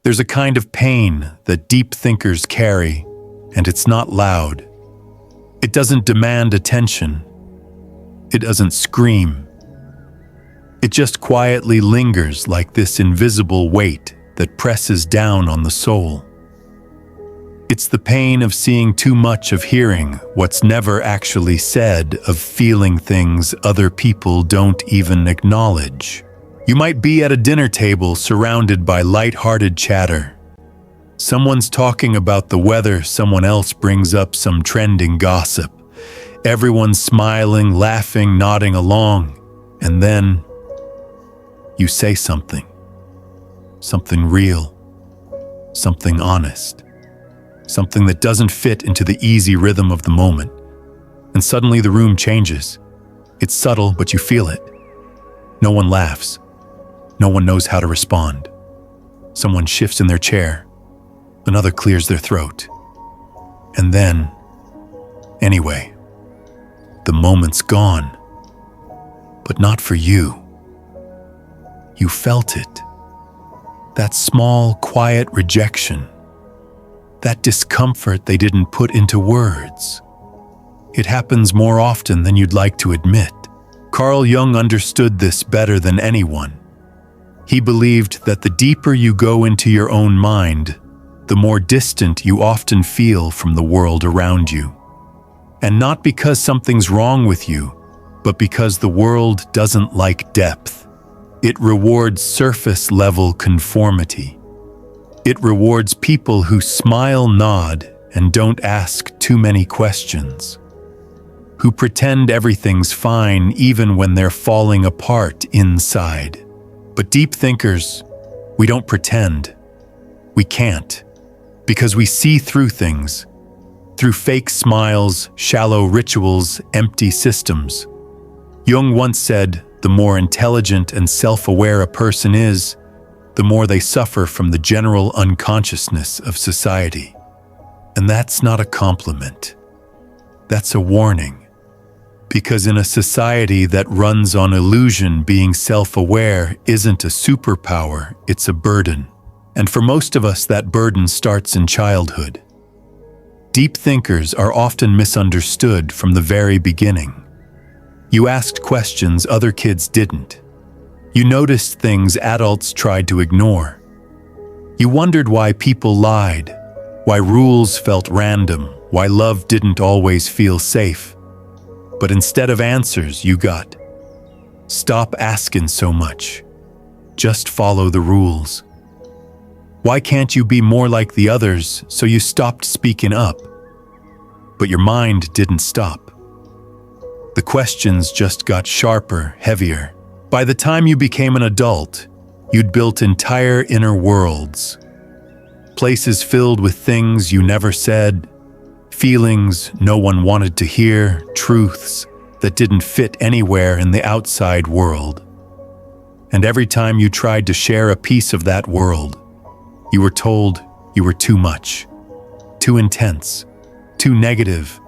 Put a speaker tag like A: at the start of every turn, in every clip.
A: There's a kind of pain that deep thinkers carry, and it's not loud. It doesn't demand attention. It doesn't scream. It just quietly lingers like this invisible weight that presses down on the soul. It's the pain of seeing too much, of hearing what's never actually said, of feeling things other people don't even acknowledge. You might be at a dinner table surrounded by light-hearted chatter. Someone's talking about the weather, someone else brings up some trending gossip. Everyone's smiling, laughing, nodding along, and then you say something. Something real. Something honest. Something that doesn't fit into the easy rhythm of the moment. And suddenly the room changes. It's subtle, but you feel it. No one laughs. No one knows how to respond. Someone shifts in their chair. Another clears their throat. And then, anyway, the moment's gone. But not for you. You felt it. That small, quiet rejection. That discomfort they didn't put into words. It happens more often than you'd like to admit. Carl Jung understood this better than anyone. He believed that the deeper you go into your own mind, the more distant you often feel from the world around you. And not because something's wrong with you, but because the world doesn't like depth. It rewards surface-level conformity. It rewards people who smile, nod, and don't ask too many questions. Who pretend everything's fine even when they're falling apart inside. But deep thinkers, we don't pretend. We can't. Because we see through things. Through fake smiles, shallow rituals, empty systems. Jung once said, the more intelligent and self-aware a person is, the more they suffer from the general unconsciousness of society. And that's not a compliment. That's a warning. Because in a society that runs on illusion, being self-aware isn't a superpower, it's a burden. And for most of us, that burden starts in childhood. Deep thinkers are often misunderstood from the very beginning. You asked questions other kids didn't. You noticed things adults tried to ignore. You wondered why people lied, why rules felt random, why love didn't always feel safe. But instead of answers, you got, stop asking so much. Just follow the rules. Why can't you be more like the others? So you stopped speaking up. But your mind didn't stop. The questions just got sharper, heavier. By the time you became an adult, you'd built entire inner worlds. Places filled with things you never said, feelings no one wanted to hear, truths that didn't fit anywhere in the outside world. And every time you tried to share a piece of that world, you were told you were too much, too intense, too negative,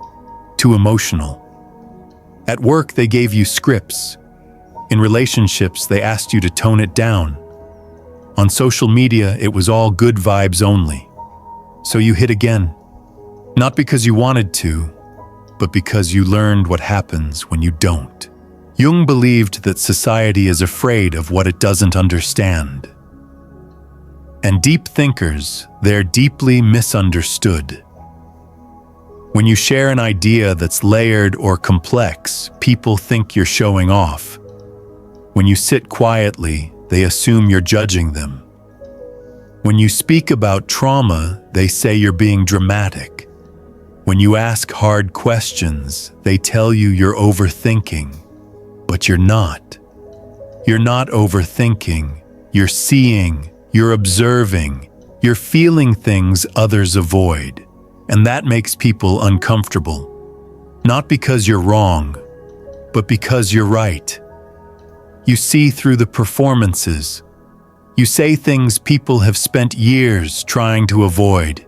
A: too emotional. At work, they gave you scripts. In relationships, they asked you to tone it down. On social media, it was all good vibes only. So you hit again. Not because you wanted to, but because you learned what happens when you don't. Jung believed that society is afraid of what it doesn't understand. And deep thinkers, they're deeply misunderstood. When you share an idea that's layered or complex, people think you're showing off. When you sit quietly, they assume you're judging them. When you speak about trauma, they say you're being dramatic. When you ask hard questions, they tell you you're overthinking. But you're not. You're not overthinking. You're seeing, you're observing, you're feeling things others avoid. And that makes people uncomfortable. Not because you're wrong, but because you're right. You see through the performances. You say things people have spent years trying to avoid.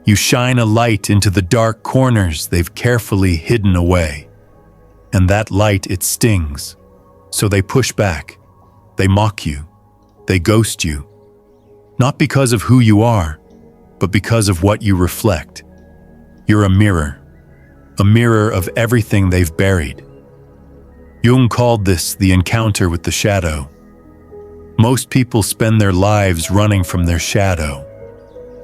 A: You shine a light into the dark corners they've carefully hidden away. And that light, it stings. So they push back. They mock you. They ghost you. Not because of who you are, but because of what you reflect. You're a mirror of everything they've buried. Jung called this the encounter with the shadow. Most people spend their lives running from their shadow.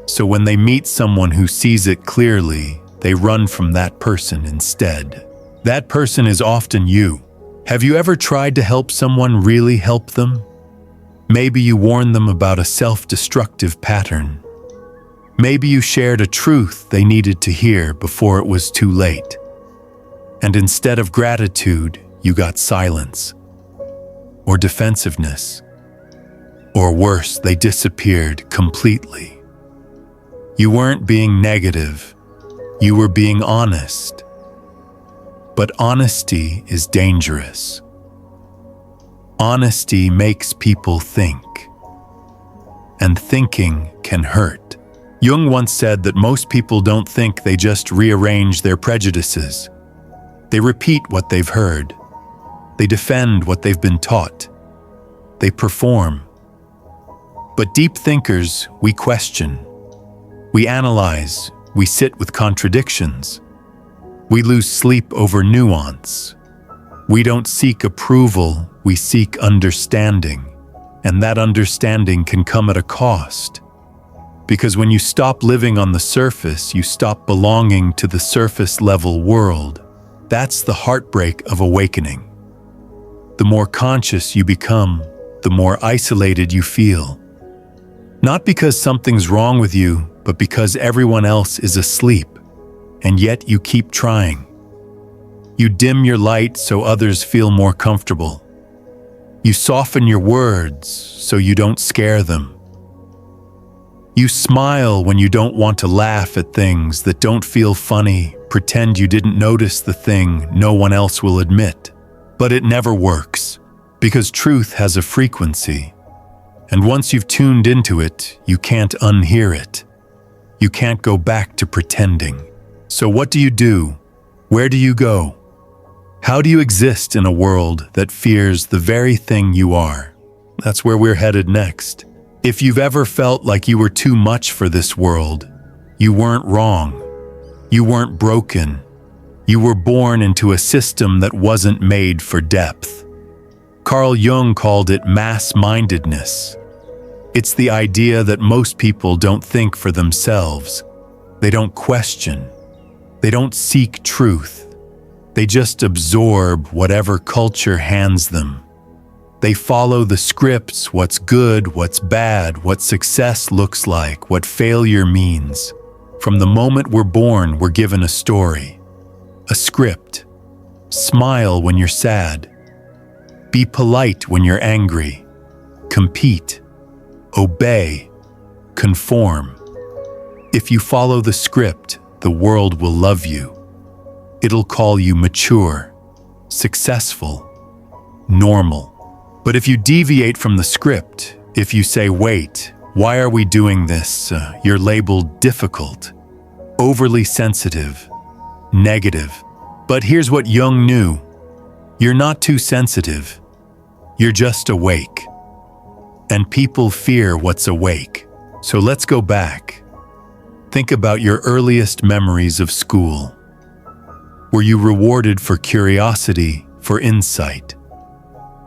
A: So when they meet someone who sees it clearly, they run from that person instead. That person is often you. Have you ever tried to help someone really help them? Maybe you warned them about a self-destructive pattern. Maybe you shared a truth they needed to hear before it was too late. And instead of gratitude, you got silence, or defensiveness, or worse, they disappeared completely. You weren't being negative, you were being honest. But honesty is dangerous. Honesty makes people think, and thinking can hurt. Jung once said that most people don't think, they just rearrange their prejudices. They repeat what they've heard. They defend what they've been taught. They perform. But deep thinkers, we question. We analyze. We sit with contradictions. We lose sleep over nuance. We don't seek approval, we seek understanding. And that understanding can come at a cost. Because when you stop living on the surface, you stop belonging to the surface-level world. That's the heartbreak of awakening. The more conscious you become, the more isolated you feel. Not because something's wrong with you, but because everyone else is asleep, and yet you keep trying. You dim your light so others feel more comfortable. You soften your words so you don't scare them. You smile when you don't want to laugh at things that don't feel funny, pretend you didn't notice the thing no one else will admit. But it never works, because truth has a frequency. And once you've tuned into it, you can't unhear it. You can't go back to pretending. So what do? Where do you go? How do you exist in a world that fears the very thing you are? That's where we're headed next. If you've ever felt like you were too much for this world, you weren't wrong. You weren't broken. You were born into a system that wasn't made for depth. Carl Jung called it mass-mindedness. It's the idea that most people don't think for themselves. They don't question. They don't seek truth. They just absorb whatever culture hands them. They follow the scripts, what's good, what's bad, what success looks like, what failure means. From the moment we're born, we're given a story, a script. Smile when you're sad. Be polite when you're angry. Compete. Obey. Conform. If you follow the script, the world will love you. It'll call you mature, successful, normal. But if you deviate from the script, if you say, wait, why are we doing this? You're labeled difficult, overly sensitive, negative. But here's what Jung knew. You're not too sensitive. You're just awake. And people fear what's awake. So let's go back. Think about your earliest memories of school. Were you rewarded for curiosity, for insight?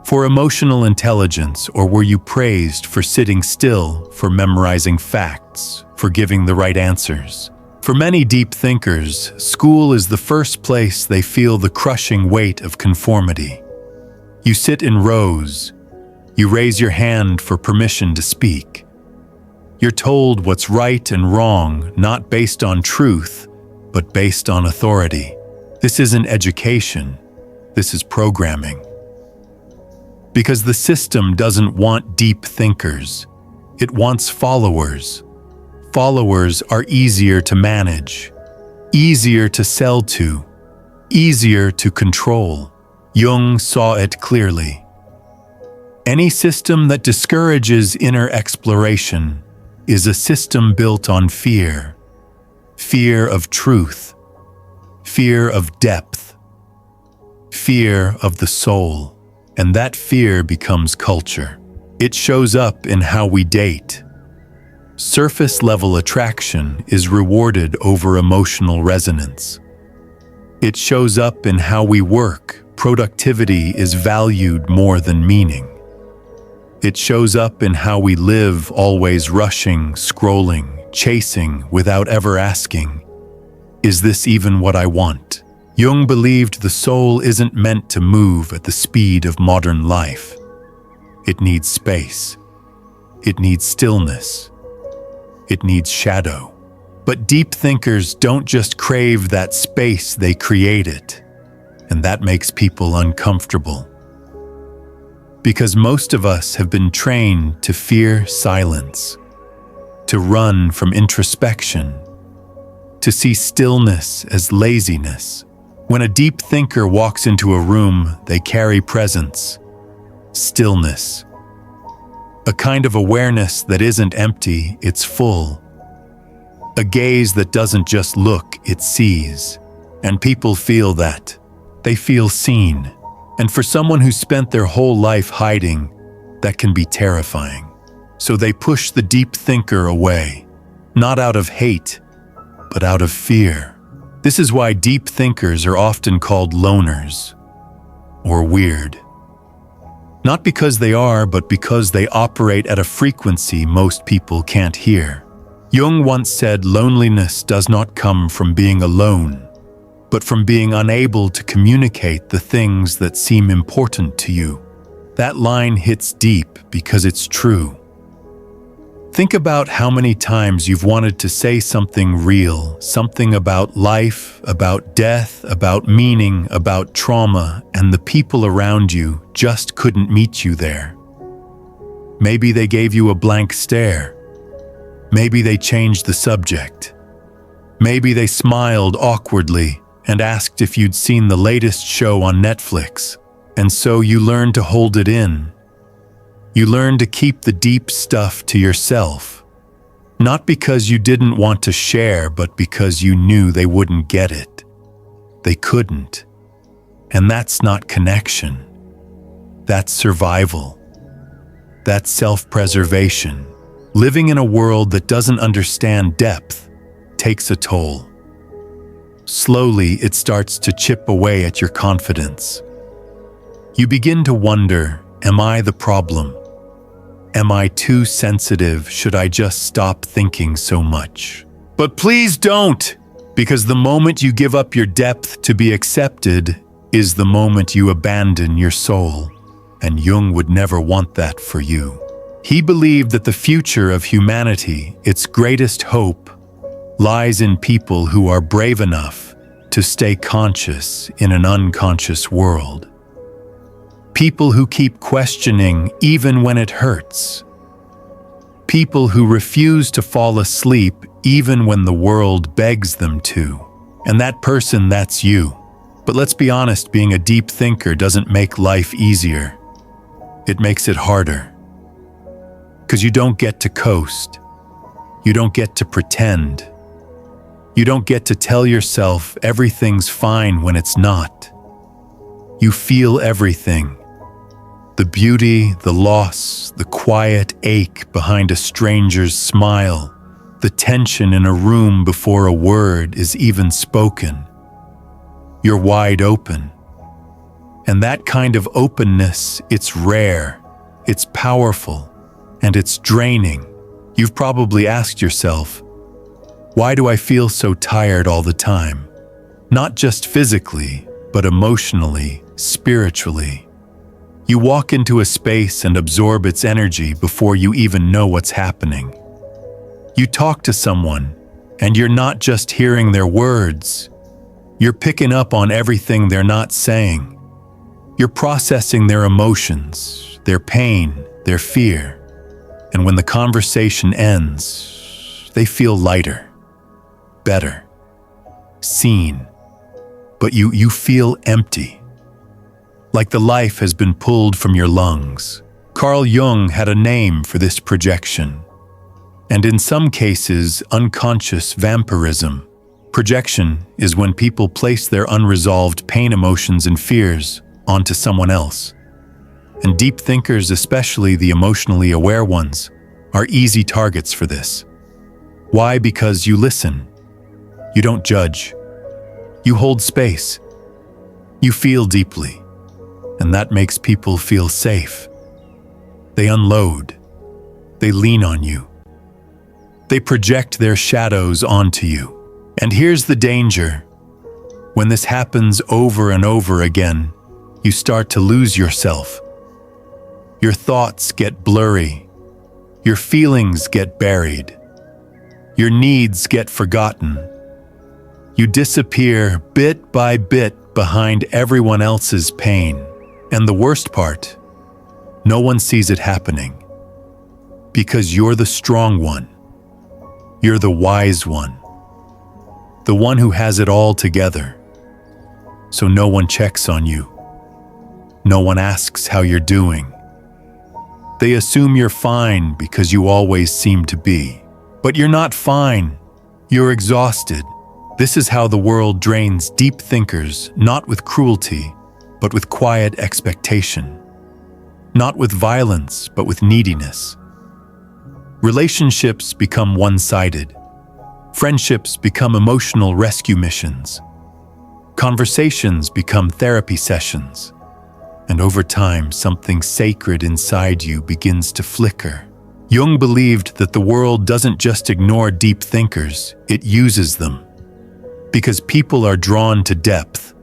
A: For emotional intelligence, or were you praised for sitting still, for memorizing facts, for giving the right answers? For many deep thinkers, school is the first place they feel the crushing weight of conformity. You sit in rows. You raise your hand for permission to speak. You're told what's right and wrong, not based on truth, but based on authority. This isn't education. This is programming. Because the system doesn't want deep thinkers. It wants followers. Followers are easier to manage, easier to sell to, easier to control. Jung saw it clearly. Any system that discourages inner exploration is a system built on fear. Fear of truth, fear of depth, fear of the soul. And that fear becomes culture. It shows up in how we date, Surface-level attraction is rewarded over emotional resonance. It shows up in how we work. Productivity is valued more than meaning. It shows up in how we live, always rushing, scrolling, chasing, without ever asking, "Is this even what I want?" Jung believed the soul isn't meant to move at the speed of modern life. It needs space. It needs stillness. It needs shadow. But deep thinkers don't just crave that space, they create it. And that makes people uncomfortable. Because most of us have been trained to fear silence, to run from introspection, to see stillness as laziness. When a deep thinker walks into a room, they carry presence, stillness, a kind of awareness that isn't empty, it's full. A gaze that doesn't just look, it sees. And people feel that. They feel seen. And for someone who spent their whole life hiding, that can be terrifying. So they push the deep thinker away, not out of hate, but out of fear. This is why deep thinkers are often called loners or weird. Not because they are, but because they operate at a frequency most people can't hear. Jung once said loneliness does not come from being alone, but from being unable to communicate the things that seem important to you. That line hits deep because it's true. Think about how many times you've wanted to say something real, something about life, about death, about meaning, about trauma, and the people around you just couldn't meet you there. Maybe they gave you a blank stare. Maybe they changed the subject. Maybe they smiled awkwardly and asked if you'd seen the latest show on Netflix. And so you learned to hold it in. You learned to keep the deep stuff to yourself. Not because you didn't want to share, but because you knew they wouldn't get it. They couldn't. And that's not connection. That's survival. That's self-preservation. Living in a world that doesn't understand depth takes a toll. Slowly, it starts to chip away at your confidence. You begin to wonder, am I the problem? Am I too sensitive? Should I just stop thinking so much? But please don't, because the moment you give up your depth to be accepted is the moment you abandon your soul. And Jung would never want that for you. He believed that the future of humanity, its greatest hope, lies in people who are brave enough to stay conscious in an unconscious world. People who keep questioning even when it hurts. People who refuse to fall asleep even when the world begs them to. And that person, that's you. But let's be honest, being a deep thinker doesn't make life easier. It makes it harder. Because you don't get to coast. You don't get to pretend. You don't get to tell yourself everything's fine when it's not. You feel everything. The beauty, the loss, the quiet ache behind a stranger's smile, the tension in a room before a word is even spoken. You're wide open. And that kind of openness, it's rare, it's powerful, and it's draining. You've probably asked yourself, why do I feel so tired all the time? Not just physically, but emotionally, spiritually. You walk into a space and absorb its energy before you even know what's happening. You talk to someone, and you're not just hearing their words. You're picking up on everything they're not saying. You're processing their emotions, their pain, their fear. And when the conversation ends, they feel lighter, better, seen. But you feel empty. Like the life has been pulled from your lungs. Carl Jung had a name for this projection. And in some cases, unconscious vampirism. Projection is when people place their unresolved pain, emotions, and fears onto someone else. And deep thinkers, especially the emotionally aware ones, are easy targets for this. Why? Because you listen. You don't judge. You hold space. You feel deeply. And that makes people feel safe. They unload. They lean on you. They project their shadows onto you. And here's the danger. When this happens over and over again, you start to lose yourself. Your thoughts get blurry. Your feelings get buried. Your needs get forgotten. You disappear bit by bit behind everyone else's pain. And the worst part, no one sees it happening. Because you're the strong one. You're the wise one. The one who has it all together. So no one checks on you. No one asks how you're doing. They assume you're fine because you always seem to be. But you're not fine. You're exhausted. This is how the world drains deep thinkers, not with cruelty, but with quiet expectation. Not with violence, but with neediness. Relationships become one-sided. Friendships become emotional rescue missions. Conversations become therapy sessions. And over time, something sacred inside you begins to flicker. Jung believed that the world doesn't just ignore deep thinkers, it uses them. Because people are drawn to depth,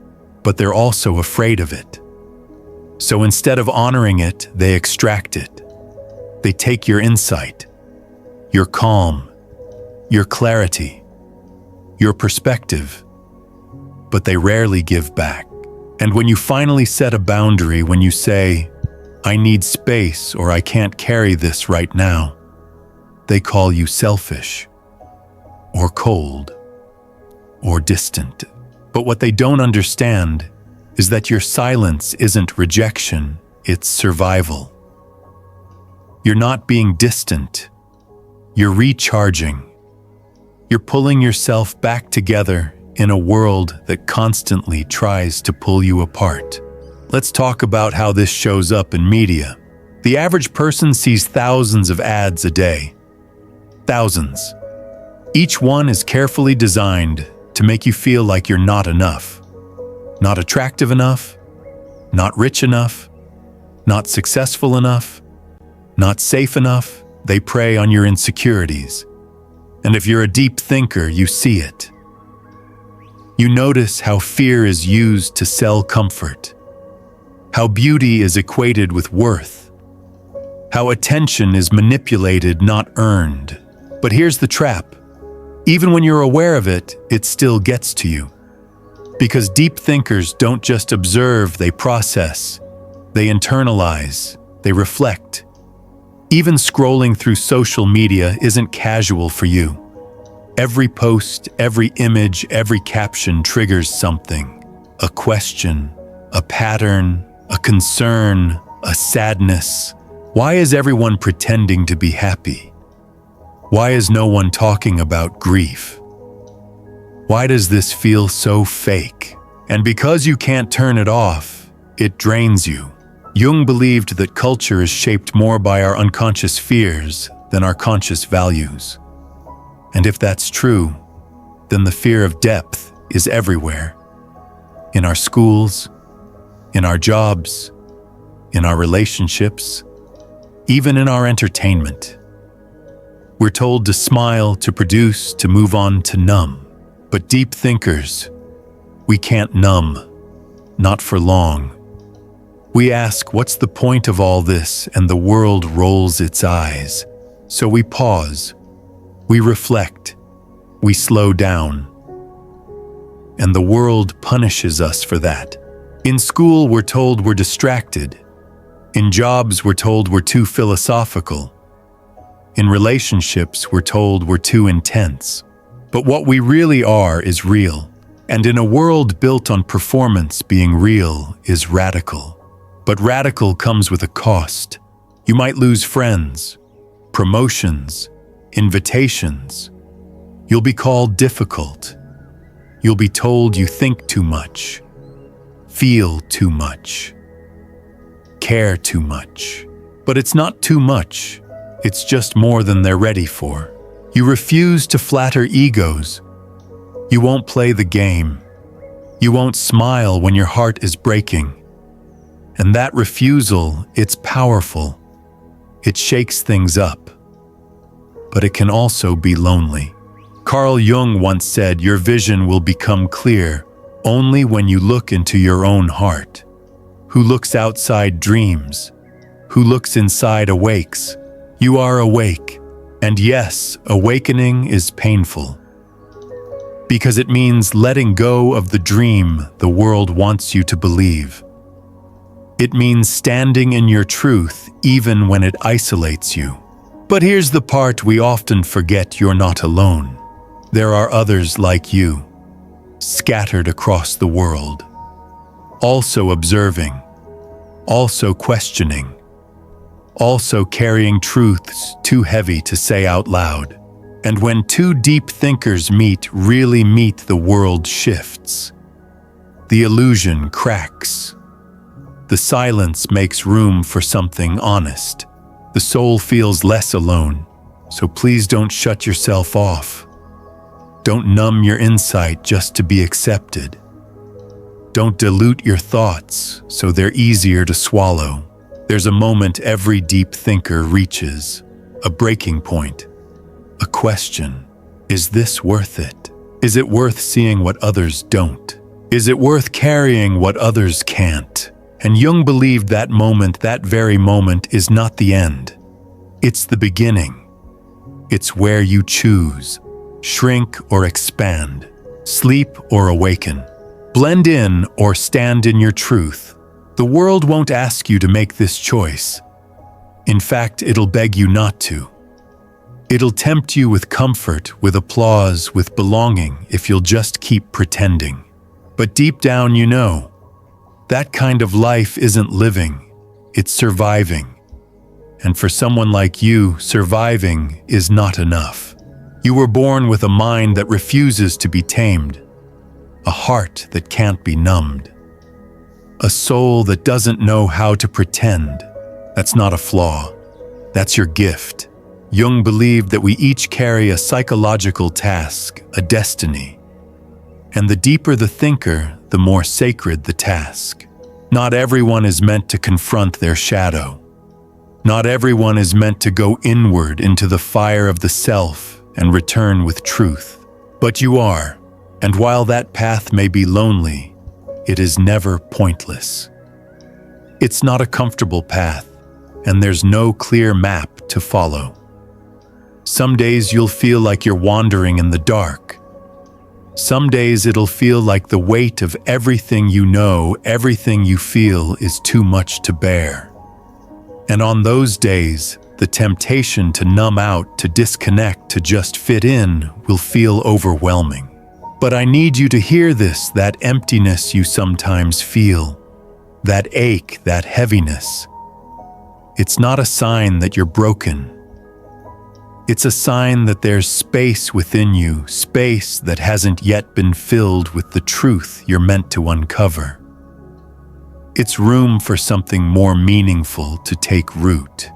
A: but they're also afraid of it. So instead of honoring it, they extract it. They take your insight, your calm, your clarity, your perspective, but they rarely give back. And when you finally set a boundary, when you say, "I need space," or "I can't carry this right now," they call you selfish, or cold, or distant. But what they don't understand is that your silence isn't rejection, it's survival. You're not being distant. You're recharging. You're pulling yourself back together in a world that constantly tries to pull you apart. Let's talk about how this shows up in media. The average person sees thousands of ads a day. Thousands. Each one is carefully designed to make you feel like you're not enough. Not attractive enough, not rich enough, not successful enough, not safe enough. They prey on your insecurities. And if you're a deep thinker, you see it. You notice how fear is used to sell comfort, how beauty is equated with worth, how attention is manipulated, not earned. But here's the trap. Even when you're aware of it, it still gets to you. Because deep thinkers don't just observe, they process, they internalize, they reflect. Even scrolling through social media isn't casual for you. Every post, every image, every caption triggers something. A question, a pattern, a concern, a sadness. Why is everyone pretending to be happy? Why is no one talking about grief? Why does this feel so fake? And because you can't turn it off, it drains you. Jung believed that culture is shaped more by our unconscious fears than our conscious values. And if that's true, then the fear of depth is everywhere. In our schools, in our jobs, in our relationships, even in our entertainment. We're told to smile, to produce, to move on, to numb. But deep thinkers, we can't numb, not for long. We ask, what's the point of all this? And the world rolls its eyes. So we pause, we reflect, we slow down. And the world punishes us for that. In school, we're told we're distracted. In jobs, we're told we're too philosophical. In relationships, we're told we're too intense. But what we really are is real. And in a world built on performance, being real is radical. But radical comes with a cost. You might lose friends, promotions, invitations. You'll be called difficult. You'll be told you think too much, feel too much, care too much. But it's not too much. It's just more than they're ready for. You refuse to flatter egos. You won't play the game. You won't smile when your heart is breaking. And that refusal, it's powerful. It shakes things up. But it can also be lonely. Carl Jung once said, your vision will become clear only when you look into your own heart. Who looks outside dreams? Who looks inside awakes? You are awake. And yes, awakening is painful. Because it means letting go of the dream the world wants you to believe. It means standing in your truth even when it isolates you. But here's the part we often forget: you're not alone. There are others like you, scattered across the world, also observing, also questioning, also carrying truths too heavy to say out loud. And when two deep thinkers really meet, the world shifts. The illusion cracks. The silence makes room for something honest. The soul feels less alone, so please don't shut yourself off. Don't numb your insight just to be accepted. Don't dilute your thoughts so they're easier to swallow. There's a moment every deep thinker reaches, a breaking point, a question. Is this worth it? Is it worth seeing what others don't? Is it worth carrying what others can't? And Jung believed that moment, that very moment, is not the end. It's the beginning. It's where you choose, shrink or expand, sleep or awaken, blend in or stand in your truth. The world won't ask you to make this choice. In fact, it'll beg you not to. It'll tempt you with comfort, with applause, with belonging, if you'll just keep pretending. But deep down you know, that kind of life isn't living, it's surviving. And for someone like you, surviving is not enough. You were born with a mind that refuses to be tamed, a heart that can't be numbed, a soul that doesn't know how to pretend. That's not a flaw, that's your gift. Jung believed that we each carry a psychological task, a destiny. And the deeper the thinker, the more sacred the task. Not everyone is meant to confront their shadow. Not everyone is meant to go inward into the fire of the self and return with truth. But you are, and while that path may be lonely, it is never pointless. It's not a comfortable path, and there's no clear map to follow. Some days you'll feel like you're wandering in the dark. Some days it'll feel like the weight of everything you know, everything you feel is too much to bear. And on those days, the temptation to numb out, to disconnect, to just fit in will feel overwhelming. But I need you to hear this, that emptiness you sometimes feel, that ache, that heaviness. It's not a sign that you're broken. It's a sign that there's space within you, space that hasn't yet been filled with the truth you're meant to uncover. It's room for something more meaningful to take root.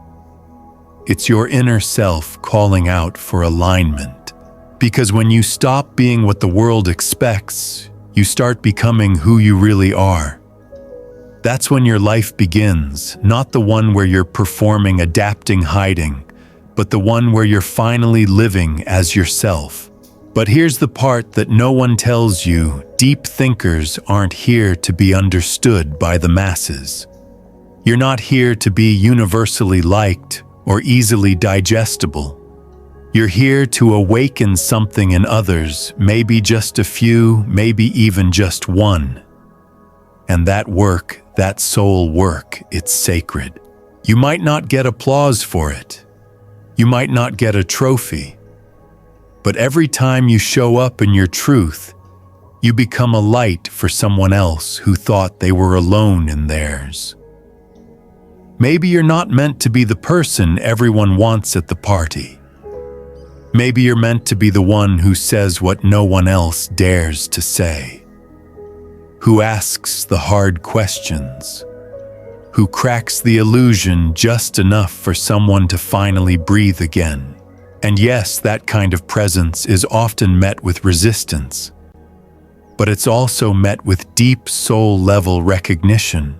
A: It's your inner self calling out for alignment. Because when you stop being what the world expects, you start becoming who you really are. That's when your life begins, not the one where you're performing, adapting, hiding, but the one where you're finally living as yourself. But here's the part that no one tells you: deep thinkers aren't here to be understood by the masses. You're not here to be universally liked or easily digestible. You're here to awaken something in others, maybe just a few, maybe even just one. And that work, that soul work, it's sacred. You might not get applause for it. You might not get a trophy. But every time you show up in your truth, you become a light for someone else who thought they were alone in theirs. Maybe you're not meant to be the person everyone wants at the party. Maybe you're meant to be the one who says what no one else dares to say, who asks the hard questions, who cracks the illusion just enough for someone to finally breathe again. And yes, that kind of presence is often met with resistance, but it's also met with deep soul-level recognition.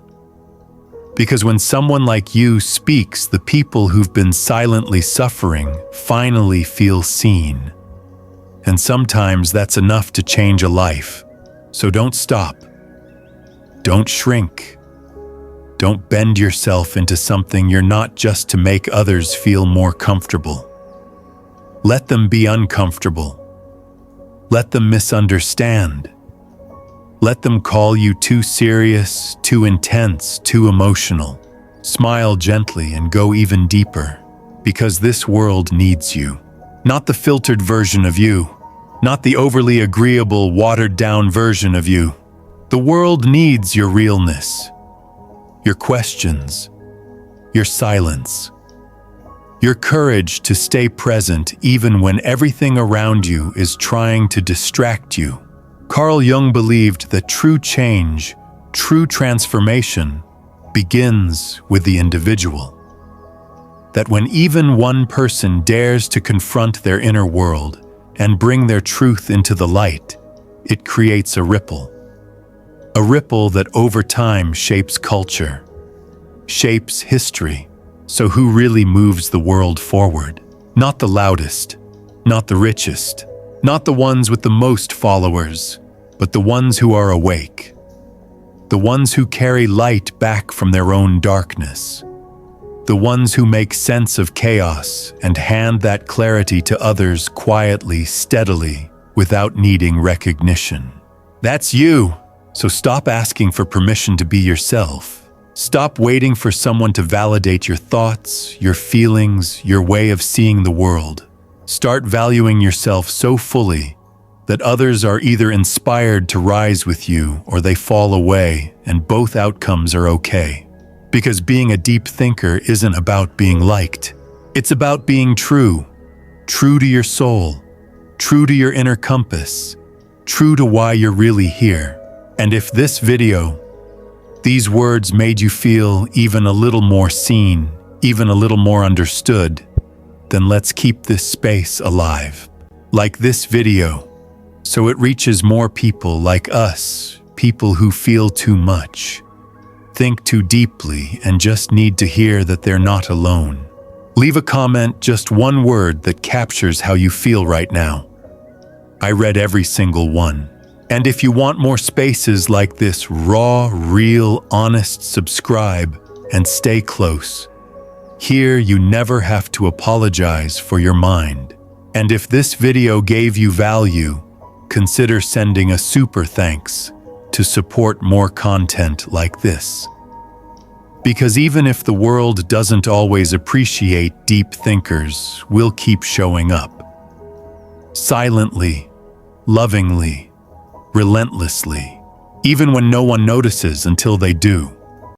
A: Because when someone like you speaks, the people who've been silently suffering finally feel seen. And sometimes that's enough to change a life. So don't stop. Don't shrink. Don't bend yourself into something you're not just to make others feel more comfortable. Let them be uncomfortable. Let them misunderstand. Let them call you too serious, too intense, too emotional. Smile gently and go even deeper, because this world needs you. Not the filtered version of you, not the overly agreeable, watered-down version of you. The world needs your realness, your questions, your silence, your courage to stay present even when everything around you is trying to distract you. Carl Jung believed that true change, true transformation, begins with the individual. That when even one person dares to confront their inner world and bring their truth into the light, it creates a ripple. A ripple that over time shapes culture, shapes history. So who really moves the world forward? Not the loudest, not the richest, not the ones with the most followers, but the ones who are awake. The ones who carry light back from their own darkness. The ones who make sense of chaos and hand that clarity to others quietly, steadily, without needing recognition. That's you. So stop asking for permission to be yourself. Stop waiting for someone to validate your thoughts, your feelings, your way of seeing the world. Start valuing yourself so fully that others are either inspired to rise with you or they fall away, and both outcomes are okay. Because being a deep thinker isn't about being liked. It's about being true. True to your soul. True to your inner compass. True to why you're really here. And if this video, these words made you feel even a little more seen, even a little more understood, then let's keep this space alive. Like this video, so it reaches more people like us, people who feel too much, think too deeply, and just need to hear that they're not alone. Leave a comment, just one word that captures how you feel right now. I read every single one. And if you want more spaces like this, raw, real, honest, subscribe and stay close. Here, you never have to apologize for your mind. And if this video gave you value, consider sending a super thanks to support more content like this. Because even if the world doesn't always appreciate deep thinkers, we'll keep showing up. Silently, lovingly, relentlessly, even when no one notices until they do.